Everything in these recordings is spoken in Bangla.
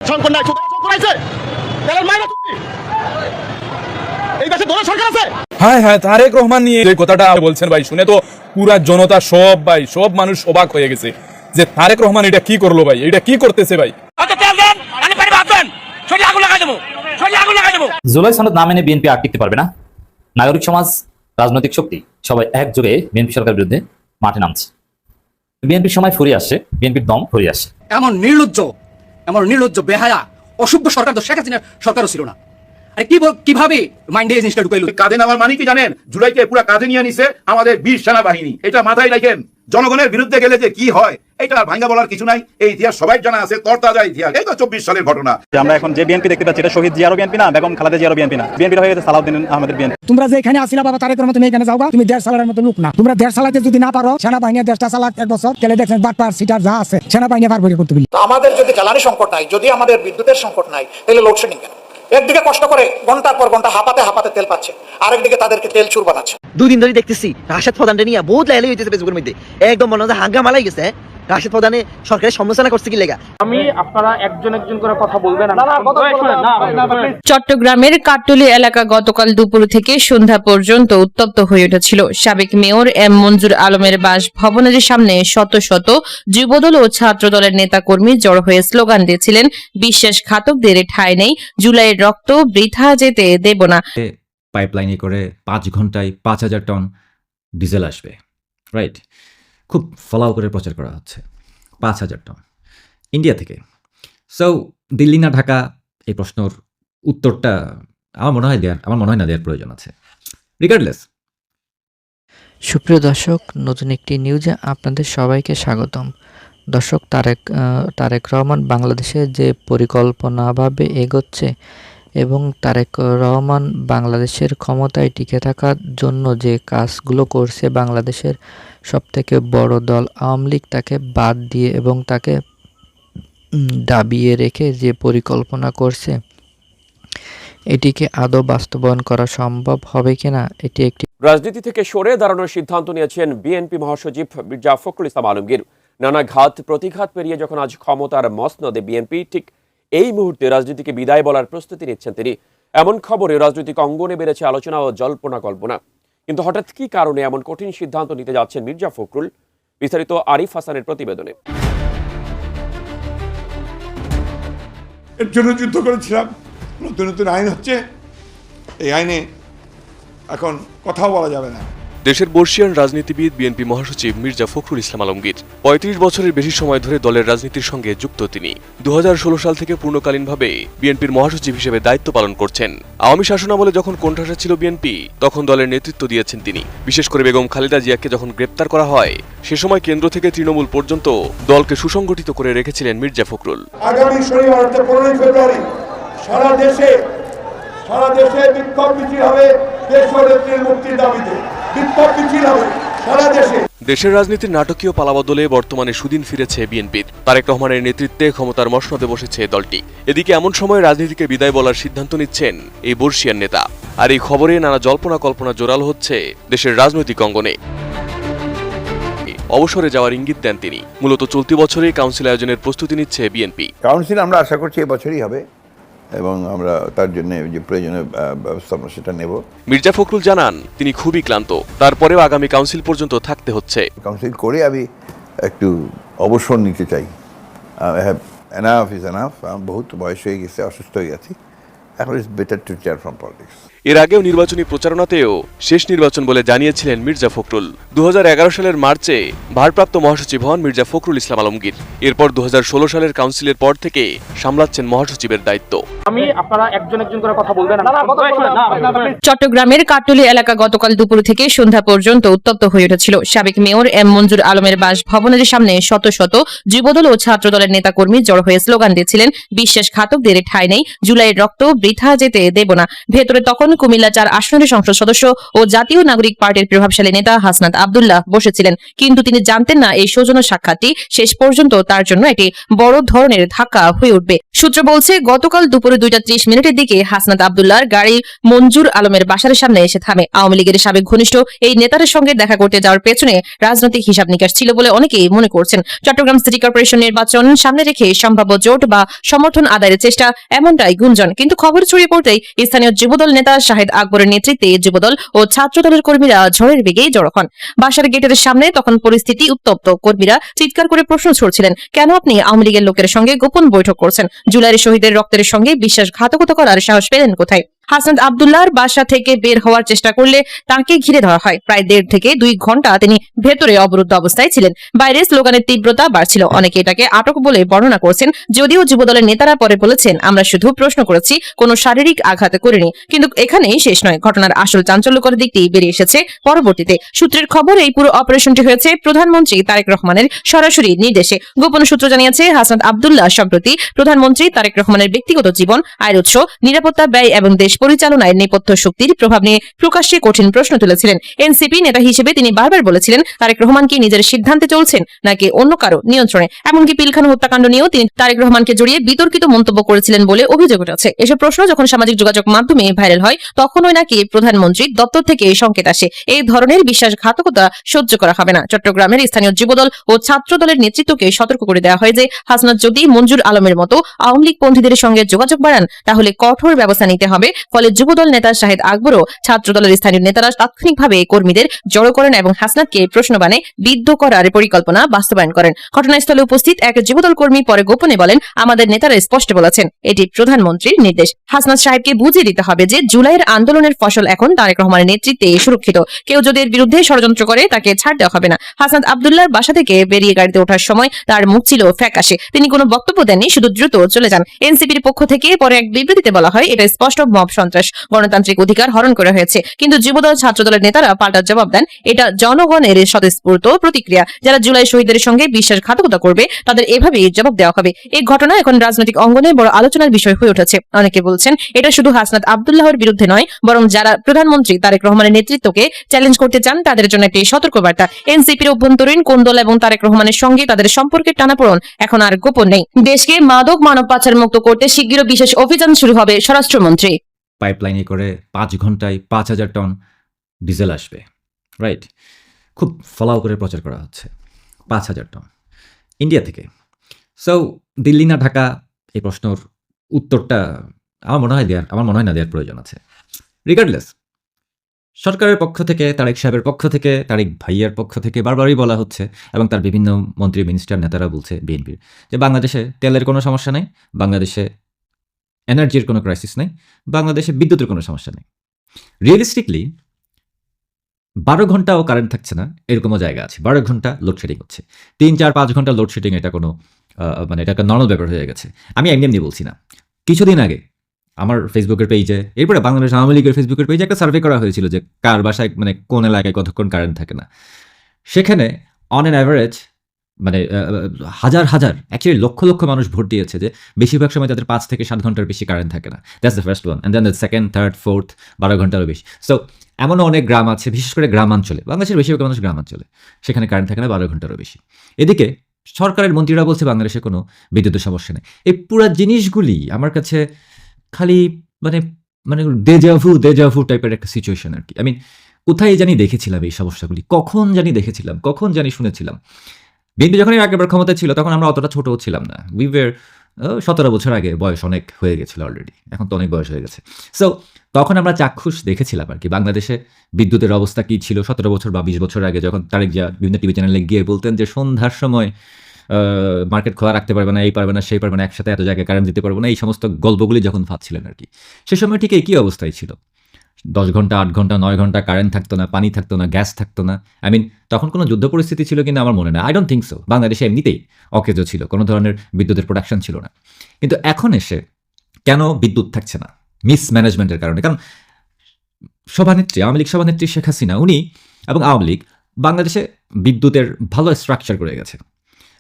সংকট নাই, সংকট আছে। তেলের মাইনা তুমি এই দেশে দোলা সরকার আছে। হ্যাঁ হ্যাঁ, তারেক রহমান নিয়ে যে কথাটা বলছেন ভাই, শুনে তো পুরা জনতা সব ভাই, সব মানুষ অবাক হয়ে গেছে যে তারেক রহমান এটা কি করলো ভাই, এটা কি করতেছে ভাই। জুলাই সনদ না মেনে বিএনপি আর টিকতে পারবে না। নাগরিক সমাজ, রাজনৈতিক শক্তি সবাই একযোগে বিএনপি সরকারের বিরুদ্ধে মাঠে নামছে। বিএনপির সময় ফুরিয়ে আসছে, বিএনপির দম ফুরিয়ে আসছে। এমন নির্লজ্জ বেহায়া অসভ্য সরকার তো শেখ হাসিনার সরকারও ছিল না। আরে কিভাবে মাইন্ডে এই জিনিসটা ঢুকাইলো? কাঁধে নেওয়ার মানে কি জানেন? জুলাইকে পুরো কাঁধে নিয়ে নিছে আমাদের বীর সেনাবাহিনী। এটা মাথায় রাখেন, জনগণের বিরুদ্ধে গেলে যে কি হয় এটা ভাঙ্গা বলার কিছু নাই। এই ইতিহাস সবাই জানা আছে, তরতাজা ইতিহাস। এই তো 24 সালের ঘটনা। আমরা এখন যে বিএনপি দেখতে পাচ্ছি এটা শহীদ জিয়ারও বিএনপি না, বেগম খালেদা জিয়ারও বিএনপি না, বিএনপি হয়ে গেছে সালাউদ্দিন আহমেদের বিএনপি। তোমরা যে এখানে আসিলা বাবা তারেকের মতো এখানে যাওগা, তুমি দেড় সালের মতো লোক না। তোমরা দেড় সালাতে যদি না পারো, সেনাবাহিনী দেশটা চালাক 1 বছর তাহলে দেখেন বাটপার সিটার যা আছে সেনাবাহিনী পারবো করতে বলি। আমাদের যদি জ্বালানি সংকট নাই, যদি আমাদের বিদ্যুতের সংকট নাই, তাহলে লোডশেডিং কেন? একদিকে কষ্ট করে ঘন্টার পর ঘন্টা হাঁপাতে তেল পাচ্ছে, আরেকদিকে তাদেরকে তেল চুর বানাচ্ছে। 2 দিন ধরে দেখতেছি রাশেদ প্রধানটা নিয়ে বহুত লাইলে হইতেছে ফেসবুকের মধ্যে, একদম মনে হয় হাঙ্গামা লাই গেছে। রাশেদ প্রধানে সরকারের সমালোচনা করছে কি লেগা? আমি আপনারা একজন করে কথা বলবেন না। চট্টগ্রামের কাট্টলী এলাকা গতকাল দুপুর থেকে সন্ধ্যা পর্যন্ত উত্তপ্ত হয়ে উঠেছিল। সাবেক মেয়র এম মঞ্জুর আলমের বাসভবনের সামনে শত শত যুবদল ও ছাত্রদলের নেতাকর্মী জড়ো হয়ে স্লোগান দিয়েছিলেন, বিশ্বাসঘাতকদের ঠাঁই নেই, জুলাইয়ের রক্ত বৃথা যেতে দেব না। পাইপলাইনে করে 5 ঘন্টায় 5000 টন ডিজেল আসবে, রাইট? খুব ফলাও করে প্রচার করা হচ্ছে 5000 টন ইন্ডিয়া থেকে। সো দিল্লি না ঢাকা, এই প্রশ্নের উত্তরটা আমার মনে হয় না দেওয়ার প্রয়োজন আছে। রিগার্ডলেস, সুপ্রিয় দর্শক, নতুন একটি নিউজে আপনাদের সবাইকে স্বাগতম। দর্শক, তারেক রহমান বাংলাদেশে যে পরিকল্পনাভাবে এগোচ্ছে এবং তারেক রহমান বাংলাদেশের ক্ষমতায় টিকে থাকার জন্য যে কাজগুলো করছে, বাংলাদেশের সবথেকে বড় দল আওয়ামী লীগ তাকে বাদ দিয়ে এবং তাকে দাবিয়ে রেখে যে পরিকল্পনা করছে, এটিকে আদৌ বাস্তবায়ন করা সম্ভব হবে কিনা, এটি একটি রাজনীতি থেকে সরে দাঁড়ানোর সিদ্ধান্ত নিয়েছেন বিএনপি মহাসচিব মির্জা ফখরুল ইসলাম আলমগীর। নানা ঘাত প্রতিঘাত পেরিয়ে যখন আজ ক্ষমতার মসনদে বিএনপি, ঠিক এই মুহূর্তে রাজনীতিকে বিদায় বলার প্রস্তুতি নিচ্ছেন তিনি। এমন খবরে রাজনৈতিক অঙ্গনে বেড়েছে আলোচনা ও জল্পনা কল্পনা। কিন্তু হঠাৎ কি কারণে এমন কঠিন সিদ্ধান্ত নিতে যাচ্ছেন মির্জা ফখরুল? বিস্তারিত আরিফ হাসানের প্রতিবেদনে। এর জন্য যুদ্ধ করেছিলাম। নতুন নতুন আইন হচ্ছে, এই আইনে এখন কথাও বলা যাবে না। দেশের বর্ষিয়ান রাজনীতিবিদ বিএনপি মহাসচিব মির্জা ফখরুল ইসলাম আলমগীর 35 বছরের বেশি সময় ধরে দলের রাজনীতির সঙ্গে যুক্ত তিনি। 2016 সাল থেকে পূর্ণকালীনভাবে বিএনপির মহাসচিব হিসেবে দায়িত্ব পালন করছেন। আওয়ামী শাসনামলে যখন কোণঠাসা ছিল বিএনপি, তখন দলের নেতৃত্ব দিয়েছেন তিনি। বিশেষ করে বেগম খালেদা জিয়াকে যখন গ্রেপ্তার করা হয়, সে সময় কেন্দ্র থেকে তৃণমূল পর্যন্ত দলকে সুসংগঠিত করে রেখেছিলেন মির্জা ফখরুল। আগামী শনিবার 15 ফেব্রুয়ারি সারা দেশে বিক্ষোভ মিছিল হবে দেশনেত্রীর মুক্তির দাবিতে। বিক্ষোভ মিছিল হবে সারা দেশে। দেশের রাজনীতির নাটকীয় পালাবদলে বর্তমানে সুদিন ফিরেছে বিএনপির। তারেক রহমানের নেতৃত্বে ক্ষমতার মসনদে বসেছে দলটি। এদিকে এমন সময় রাজনীতিকে বিদায় বলার সিদ্ধান্ত নিচ্ছেন এই বর্ষিয়ান নেতা। আর এই খবরে নানা জল্পনা কল্পনা জোরালো হচ্ছে দেশের রাজনৈতিক অঙ্গনে। অবসরে যাওয়ার ইঙ্গিত দেন তিনি। মূলত চলতি বছরে কাউন্সিল আয়োজনের প্রস্তুতি নিচ্ছে বিএনপি। কাউন্সিল আমরা আশা করছি এবছরই হবে এবং আমরা তার জন্য যে প্রয়োজনীয় ব্যবস্থা সেটা নেব। মির্জা ফখরুল জানান, তিনি খুবই ক্লান্ত, তারপরেও আগামী কাউন্সিল পর্যন্ত থাকতে হচ্ছে। কাউন্সিল করে আমি একটু অবসর নিতে চাই। Enough is enough. আমার বহুত বয়স হয়ে গেছে, অসুস্থ হয়ে গেছি। এখন it's better to retire from politics. এর আগেও নির্বাচনী প্রচারণাতেও শেষ নির্বাচন বলে জানিয়েছিলেন মির্জা ফখরুল। 2011 সালের মার্চে ভারপ্রাপ্ত মহাসচিব হন মির্জা ফখরুল ইসলাম আলমগীর। এরপর 2016 সালের কাউন্সিলের পর থেকে সামলাচ্ছেন মহাসচিবের দায়িত্ব। আমি আপনারা একজন করে কথা বলবেন না। চট্টগ্রামের কাট্টলী এলাকা গতকাল দুপুর থেকে সন্ধ্যা পর্যন্ত উত্তপ্ত হয়ে উঠেছিল। সাবেক মেয়র এম মঞ্জুর আলমের বাসভবনের সামনে শত শত যুবদল ও ছাত্রদলের নেতাকর্মী জড়ো হয়ে স্লোগান দিয়েছিলেন, বিশ্বাসঘাতকদের ঠাঁই নেই, জুলাইয়ের রক্ত বৃথা যেতে দেব না। ভেতরে তখন কুমিল্লা 4 আসনের সংসদ সদস্য ও জাতীয় নাগরিক পার্টির প্রভাবশালী নেতা হাসনাত আব্দুল্লাহ বসেছিলেন। কিন্তু তিনি জানতেন না এই সৌজন্য সাক্ষাৎটি শেষ পর্যন্ত তার জন্য একটি বড় ধরনের ধাক্কা হয়ে উঠবে। সূত্র বলছে গতকাল দুপুরে 2:30 দিকে হাসনাত আব্দুল্লাহর গাড়ি মঞ্জুর আলমের বাসার সামনে এসে থামে। আওয়ামী লীগের সাবেক ঘনিষ্ঠ এই নেতার সঙ্গে দেখা করতে যাওয়ার পেছনে রাজনৈতিক হিসাব নিকাশ ছিল বলে অনেকেই মনে করছেন। চট্টগ্রাম সিটি কর্পোরেশন নির্বাচন সামনে রেখে সম্ভাব্য জোট বা সমর্থন আদায়ের চেষ্টা, এমনটাই গুঞ্জন। কিন্তু খবর ছড়িয়ে পড়তেই স্থানীয় যুবদল নেতা শাহেদ আকবরের নেতৃত্বে যুবদল ও ছাত্রদলের কর্মীরা ঝড়ের বেগে জড়ো হন। বাসার গেটের সামনে তখন পরিস্থিতি উত্তপ্ত। কর্মীরা চিৎকার করে প্রশ্ন ছুড়ছিলেন, কেন আপনি আওয়ামী লীগের লোকের সঙ্গে গোপন বৈঠক করছেন? জুলাইয়ের শহীদের রক্তের সঙ্গে বিশ্বাসঘাতকতা করার সাহস পেলেন কোথায়? হাসনাত আব্দুল্লাহর বাসা থেকে বের হওয়ার চেষ্টা করলে তাকে ঘিরে ধরা হয়। প্রায় 1.5 থেকে 2 ঘন্টা তিনি ভেতরে অবরুদ্ধ অবস্থায় ছিলেন। বাইরে স্লোগানের তীব্রতা বাড়ছিল। অনেকে এটাকে আটক বলে বর্ণনা করছেন, যদিও যুবদলের নেতারা পরে বলেছেন, আমরা শুধু প্রশ্ন করেছি, কোনো শারীরিক আঘাত করিনি। কিন্তু এখানেই শেষ নয়। ঘটনার আসল চাঞ্চল্যকর দিকটি বেরিয়ে এসেছে পরবর্তীতে। সূত্রের খবর, এই পুরো অপারেশনটি হয়েছে প্রধানমন্ত্রী তারেক রহমানের সরাসরি নির্দেশে। গোপন সূত্র জানিয়েছে, হাসনাত আব্দুল্লাহ সম্প্রতি প্রধানমন্ত্রী তারেক রহমানের ব্যক্তিগত জীবন, আয়ের উৎস, নিরাপত্তা, ব্যয় এবং দেশ পরিচালনায় নেপথ্য শক্তির প্রভাব নিয়ে প্রকাশ্যে কঠিন প্রশ্ন তুলেছিলেন। এনসিপি নেতা হিসেবে তিনি বারবার বলেছিলেন, তারেক রহমান কি নিজের সিদ্ধান্তে চলছেন নাকি অন্য কারো নিয়ন্ত্রণে। এমনকি পিলখানা হত্যাকাণ্ড নিয়েও তিনি তারেক রহমানকে জড়িয়ে বিতর্কিত মন্তব্য করেছিলেন বলে অভিযোগ উঠেছে। এসব প্রশ্ন যখন সামাজিক যোগাযোগ মাধ্যমে ভাইরাল হয়, তখনই নাকি প্রধানমন্ত্রীর দপ্তর থেকে সংকেত আসে, এই ধরনের বিশ্বাসঘাতকতা সহ্য করা হবে না। চট্টগ্রামের স্থানীয় যুবদল ও ছাত্রদলের নেতৃত্বকে সতর্ক করে দেওয়া হয় যে হাসনাত যদি মঞ্জুর আলমের মতো আওয়ামী লীগ পন্থীদের সঙ্গে যোগাযোগ বাড়ান, তাহলে কঠোর ব্যবস্থা নিতে হবে। ফলে যুবদল নেতা শাহেদ আকবরও ছাত্রদলের স্থানীয় নেতারা তাৎক্ষণিকভাবে কর্মীদের জড়ো করেন এবং হাসনাতকে প্রশ্নবাণে বিদ্ধ করার পরিকল্পনা বাস্তবায়ন করেন। ঘটনাস্থলে উপস্থিত এক যুবদল কর্মী পরে গোপনে বলেন, আমাদের নেতারা স্পষ্ট বলেছেন, এটি প্রধানমন্ত্রীর নির্দেশ। হাসনাত সাহেবকে বুঝিয়ে দিতে হবে যে জুলাইয়ের আন্দোলনের ফসল এখন তারেক রহমানের নেতৃত্বে সুরক্ষিত। কেউ যদি এর বিরুদ্ধে ষড়যন্ত্র করে, তাকে ছাড় দেওয়া হবে না। হাসনাত আব্দুল্লাহর বাসা থেকে বেরিয়ে গাড়িতে ওঠার সময় তার মুখ ছিল ফ্যাকাশে। তিনি কোনো বক্তব্য দেননি, শুধু দ্রুত চলে যান। এনসিপির পক্ষ থেকে পরে এক বিবৃতিতে বলা হয়, এটা স্পষ্ট মব সন্ত্রাস, গণতান্ত্রিক অধিকার হরণ করা হয়েছে। কিন্তু যুবদল ছাত্রদলের নেতারা পাল্টা জবাব দেন, এটা জনগণের স্বতঃস্ফূর্ত প্রতিক্রিয়া। যারা জুলাই শহীদদের সঙ্গে বিশ্বাসঘাতকতা করবে, তাদের এভাবেই জবাব দেওয়া হবে। এই ঘটনা এখন রাজনৈতিক অঙ্গনে বড় আলোচনার বিষয় হয়ে উঠেছে। অনেকে বলছেন, এটা শুধু হাসনাত আব্দুল্লাহর বিরুদ্ধে নয়, বরং যারা প্রধানমন্ত্রী তারেক রহমানের নেতৃত্বকে চ্যালেঞ্জ করতে চান, তাদের জন্য একটি সতর্কবার্তা। এনসিপির অভ্যন্তরীণ কোন্দল এবং তারেক রহমানের সঙ্গে তাদের সম্পর্কের টানাপোড়েন এখন আর গোপন নেই। দেশকে মাদক মানব পাচার মুক্ত করতে শিগগিরই বিশেষ অভিযান শুরু হবে স্বরাষ্ট্রমন্ত্রী। পাইপলাইনে করে 5 ঘন্টায় 5,000 টন ডিজেল আসবে, রাইট? খুব ফলাও করে প্রচার করা হচ্ছে 5,000 টন ইন্ডিয়া থেকে। সো দিল্লি না ঢাকা, এই প্রশ্নের উত্তরটা আমার মনে হয় না দেওয়ার প্রয়োজন আছে। রিগার্ডলেস, সরকারের পক্ষ থেকে, তারেক সাহেবের পক্ষ থেকে, তারেক ভাইয়ার পক্ষ থেকে বারবারই বলা হচ্ছে, এবং তার বিভিন্ন মন্ত্রী মিনিস্টার নেতারা বলছে বিএনপির, যে বাংলাদেশে তেলের কোনো সমস্যা নেই, বাংলাদেশে এনার্জির কোনো ক্রাইসিস নেই, বাংলাদেশে বিদ্যুতের কোনো সমস্যা নেই। রিয়েলিস্টিকলি 12 ঘন্টাও কারেন্ট থাকছে না, এরকমও জায়গা আছে। 12 ঘন্টা লোডশেডিং হচ্ছে, 3, 4, 5 ঘন্টা লোডশেডিং, এটা কোনো এটা একটা নর্মাল ব্যাপার হয়ে গেছে। আমি এমনি বলছি না। কিছুদিন আগে আমার ফেসবুকের পেজে, এরপরে বাংলাদেশ আওয়ামী লীগের ফেসবুকের পেজে একটা সার্ভে করা হয়েছিল যে কার বাসায় কোন এলাকায় কতক্ষণ কারেন্ট থাকে না। সেখানে অন অ্যান অ্যাভারেজ হাজার অ্যাকচুয়ালি লক্ষ মানুষ ভোট দিয়েছে যে বেশিরভাগ সময় তাদের 5 থেকে 7 ঘন্টার বেশি কারেন্ট থাকে না। That's the first one, and then the second, third, fourth 12 ঘন্টারও বেশি। সো এমনও অনেক গ্রাম আছে, বিশেষ করে গ্রামাঞ্চলে, বাংলাদেশের বেশিরভাগ মানুষ গ্রামাঞ্চলে, সেখানে কারেন্ট থাকে না 12 ঘন্টারও বেশি। এদিকে সরকারের মন্ত্রীরা বলছে বাংলাদেশে কোনো বিদ্যুতের সমস্যা নেই। এই পুরো জিনিসগুলি আমার কাছে খালি দেজাভু টাইপের একটা সিচুয়েশন আর কি। আমি কোথায় জানি দেখেছিলাম এই সমস্যাগুলি, কখন জানি শুনেছিলাম। বিএনপি যখন একবার ক্ষমতা ছিল, তখন আমরা অতটা ছোটও ছিলাম না। উই ওয়ার 17 বছর আগে, বয়স অনেক হয়ে গেছিল অলরেডি, এখন তো অনেক বয়স হয়ে গেছে। সো তখন আমরা চাক্ষুষ দেখেছিলাম আর কি বাংলাদেশে বিদ্যুতের অবস্থা কী ছিল 17 বছর বা 20 বছর আগে, যখন তারেক জিয়া বিভিন্ন টিভি চ্যানেলে গিয়ে বলতেন যে সন্ধ্যার সময় মার্কেট খোলা রাখতে পারবে না, এই পারবে না, সেই পারবে না, একসাথে এত জায়গায় কারেন্ট দিতে পারবো না, এই সমস্ত গল্পগুলি যখন ভাবছিলেন আর কি। সে সময় ঠিক একই অবস্থায় ছিল। 10 ঘন্টা, 8 ঘন্টা, 9 ঘন্টা কারেন্ট থাকতো না, পানি থাকতো না, গ্যাস থাকতো না। তখন কোনো যুদ্ধ পরিস্থিতি ছিল কিনা আমার মনে নেই। I don't think so. বাংলাদেশে এমনিতেই অকেজো ছিল, কোনো ধরনের বিদ্যুতের প্রোডাকশন ছিল না। কিন্তু এখন এসে কেন বিদ্যুৎ থাকছে না? মিসম্যানেজমেন্টের কারণে। কারণ আওয়ামী লীগ সভানেত্রী শেখ হাসিনা, উনি এবং আওয়ামী লীগ বাংলাদেশে বিদ্যুতের ভালো স্ট্রাকচার করে গেছে।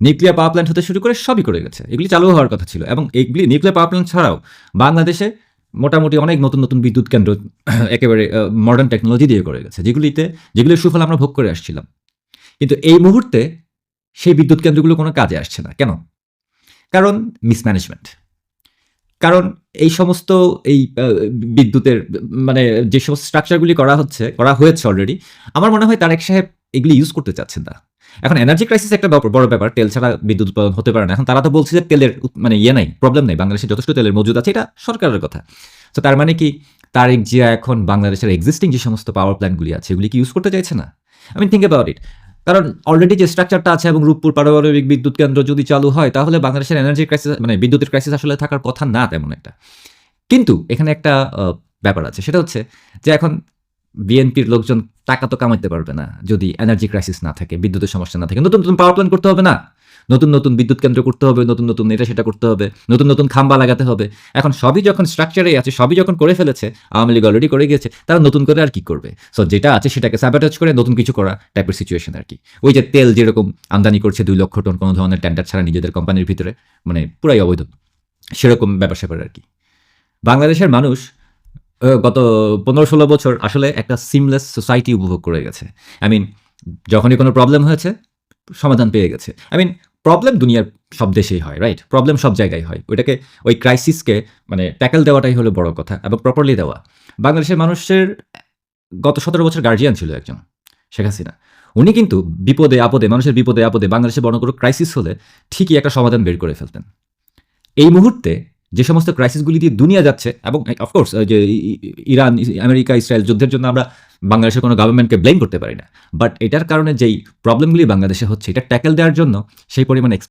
নিউক্লিয়ার পাওয়ার প্ল্যান্ট হতে শুরু করে সবই করে গেছে। এগুলি চালু হওয়ার কথা ছিল, এবং এগুলি নিউক্লিয়ার পাওয়ার প্ল্যান্ট ছাড়াও বাংলাদেশে মোটামুটি অনেক নতুন বিদ্যুৎ কেন্দ্র একেবারে মডার্ন টেকনোলজি দিয়ে করে গেছে, যেগুলির সুফল আমরা ভোগ করে আসছিলাম। কিন্তু এই মুহূর্তে সেই বিদ্যুৎ কেন্দ্রগুলো কোনো কাজে আসছে না। কেন? কারণ মিসম্যানেজমেন্ট। কারণ এই সমস্ত এই বিদ্যুতের মানে যে সমস্ত স্ট্রাকচারগুলি করা হয়েছে অলরেডি, আমার মনে হয় তারেক সাহেব এগুলি ইউজ করতে চাচ্ছেন না। এখন এনার্জি ক্রাইসিস একটা বড় ব্যাপার, তেল ছাড়া বিদ্যুৎ উৎপাদন হতে পারে না। এখন তারা তো বলছে যে তেলের মানে নাই, প্রবলেম নেই, বাংলাদেশে যথেষ্ট তেলের মজুদ আছে, এটা সরকারের কথা। তো তার মানে কি তারেক জিয়া এখন বাংলাদেশের এক্সিস্টিং যে সমস্ত পাওয়ার প্ল্যান্টগুলি আছে এগুলি কি ইউজ করতে চাইছে না? I mean think about it. কারণ অলরেডি যে স্ট্রাকচারটা আছে এবং রূপপুর পারমাণবিক বিদ্যুৎ কেন্দ্র যদি চালু হয় তাহলে বাংলাদেশের এনার্জি ক্রাইসিস মানে বিদ্যুতের ক্রাইসিস আসলে থাকার কথা না তেমন একটা। কিন্তু এখানে একটা ব্যাপার আছে, সেটা হচ্ছে যে এখন বিএনপির লোকজন টাকা তো কামাইতে পারবে না যদি এনার্জি ক্রাইসিস না থাকে, বিদ্যুতের সমস্যা না থাকে। নতুন নতুন পাওয়ার প্ল্যান্ট করতে হবে না, নতুন নতুন বিদ্যুৎ কেন্দ্র করতে হবে, নতুন নতুন এটা সেটা করতে হবে, নতুন নতুন খাম্বা লাগাতে হবে। এখন সবই যখন স্ট্রাকচারে আছে, সবই যখন করে ফেলেছে, আওয়ামী লীগ অলরেডি করে গিয়েছে, তারা নতুন করে আর কি করবে? সো যেটা আছে সেটাকে স্যাবোটেজ করে নতুন কিছু করা টাইপের সিচুয়েশন আর কি। ওই যে তেল যেরকম আমদানি করছে 2 লক্ষ টন কোনো ধরনের টেন্ডার ছাড়া নিজেদের কোম্পানির ভিতরে, মানে পুরাই অবৈধ, সেরকম ব্যাপার স্যাপার আর কি। বাংলাদেশের মানুষ গত 15-16 বছর আসলে একটা সিমলেস সোসাইটি উপভোগ করে গেছে। আই মিন যখনই কোনো প্রবলেম হয়েছে সমাধান পেয়ে গেছে। আই মিন প্রবলেম দুনিয়ার সব দেশেই হয়, রাইট? প্রবলেম সব জায়গায় হয়, ওইটাকে ওই ক্রাইসিসকে মানে ট্যাকেল দেওয়াটাই হলো বড় কথা এবং প্রপারলি দেওয়া। বাংলাদেশের মানুষের গত 17 বছর গার্জিয়ান ছিল একজন, শেখ হাসিনা। উনি কিন্তু বিপদে আপদে, মানুষের বিপদে আপদে, বাংলাদেশে বড় কোনো ক্রাইসিস হলে ঠিকই একটা সমাধান বের করে ফেলতেন। এই মুহূর্তে যে সমস্ত ক্রাইসিসগুলি দিয়ে দুনিয়া যাচ্ছে, এবং অফকোর্স যে ইরান, আমেরিকা, ইসরায়েল যুদ্ধের জন্য আমরা বাংলাদেশের কোনো গভর্নমেন্টকে ব্লেম করতে পারি না, বাট এটার কারণে যেই প্রবলেমগুলি বাংলাদেশে হচ্ছে এটা ট্যাকেল দেওয়ার জন্য সেই পরিমাণ